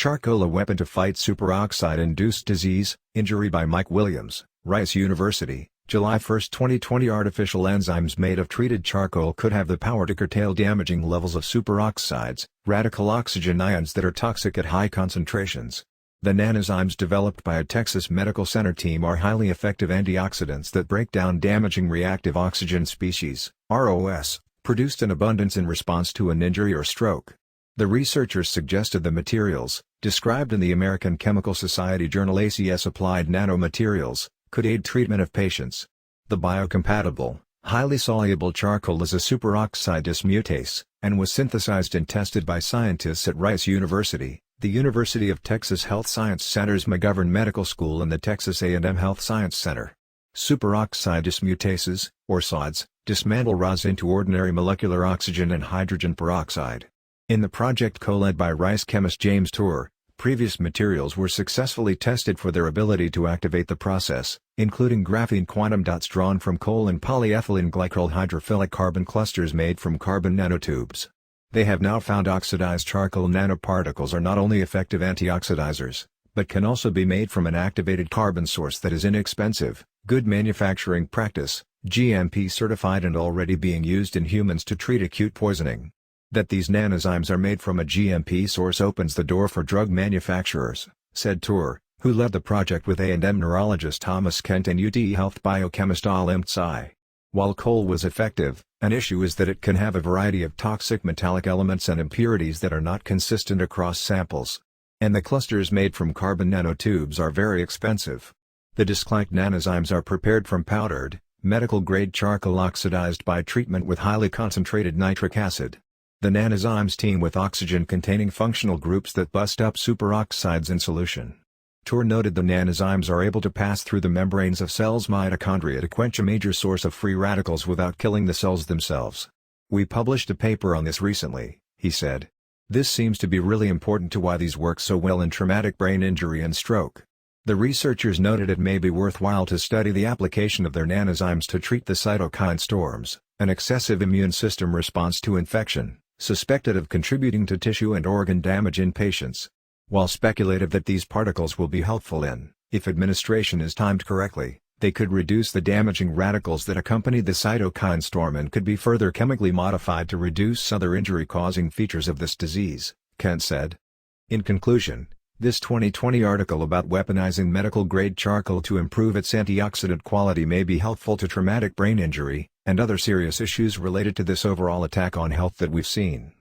Charcoal, a weapon to fight superoxide-induced disease, injury by Mike Williams, Rice University, July 1, 2020. Artificial enzymes made of treated charcoal could have the power to curtail damaging levels of superoxides, radical oxygen ions that are toxic at high concentrations. The nanozymes developed by a Texas medical center team are highly effective antioxidants that break down damaging reactive oxygen species, ROS, produced in abundance in response to an injury or stroke. The researchers suggested the materials, described in the American Chemical Society journal ACS Applied Nanomaterials, could aid treatment of patients. The biocompatible, highly soluble charcoal is a superoxide dismutase, and was synthesized and tested by scientists at Rice University, the University of Texas Health Science Center's McGovern Medical School and the Texas A&M Health Science Center. Superoxide dismutases, or SODs, dismantle ROS into ordinary molecular oxygen and hydrogen peroxide. In the project co-led by Rice chemist James Tour, previous materials were successfully tested for their ability to activate the process, including graphene quantum dots drawn from coal and polyethylene glycol hydrophilic carbon clusters made from carbon nanotubes. They have now found oxidized charcoal nanoparticles are not only effective antioxidizers, but can also be made from an activated carbon source that is inexpensive, good manufacturing practice, GMP certified and already being used in humans to treat acute poisoning. That these nanozymes are made from a GMP source opens the door for drug manufacturers, said Tour, who led the project with A&M neurologist Thomas Kent and UT Health biochemist Alim Tsai. While coal was effective, an issue is that it can have a variety of toxic metallic elements and impurities that are not consistent across samples. And the clusters made from carbon nanotubes are very expensive. The disclike nanozymes are prepared from powdered, medical-grade charcoal oxidized by treatment with highly concentrated nitric acid. The nanozymes team with oxygen-containing functional groups that bust up superoxides in solution. Tour noted the nanozymes are able to pass through the membranes of cells' mitochondria to quench a major source of free radicals without killing the cells themselves. We published a paper on this recently, he said. This seems to be really important to why these work so well in traumatic brain injury and stroke. The researchers noted it may be worthwhile to study the application of their nanozymes to treat the cytokine storms, an excessive immune system response to infection, suspected of contributing to tissue and organ damage in patients. While speculative that these particles will be helpful if administration is timed correctly, they could reduce the damaging radicals that accompany the cytokine storm and could be further chemically modified to reduce other injury-causing features of this disease, Kent said. In conclusion, this 2020 article about weaponizing medical-grade charcoal to improve its antioxidant quality may be helpful to traumatic brain injury, and other serious issues related to this overall attack on health that we've seen.